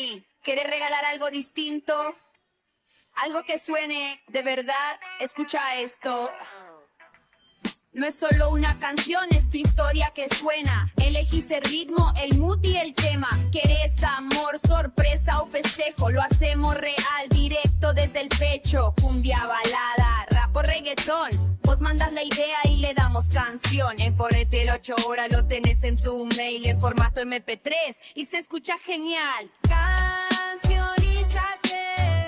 ahí, ¿quieres regalar algo distinto? Algo que suene de verdad. Escucha esto. No es solo una canción, es tu historia que suena. Elegís el ritmo, el mood y el tema. ¿Querés amor, sorpresa o festejo? Lo hacemos real, directo desde el pecho. Cumbia, balada, rap o reggaetón. Vos mandas la idea y le damos canción. En Forretel 8 horas lo tenés en tu mail en formato MP3 y se escucha genial. Cancionízate.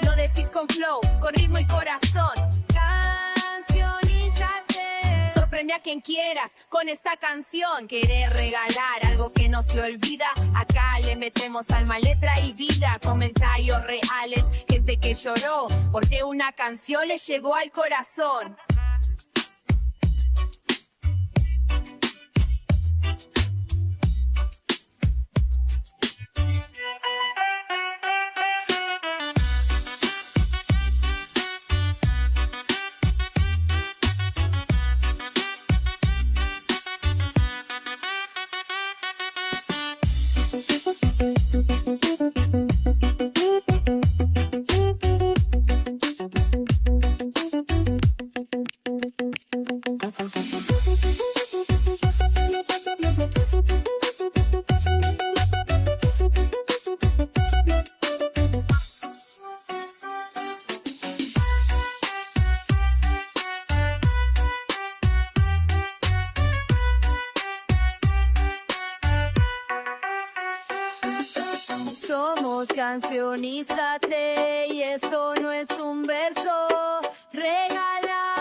Lo decís con flow, con ritmo y corazón. Sorprende a quien quieras con esta canción. ¿Querés regalar algo que no se olvida? Acá le metemos alma, letra y vida. Comentarios reales, gente que lloró porque una canción le llegó al corazón. Somos Cancionízate y esto no es un verso. Regala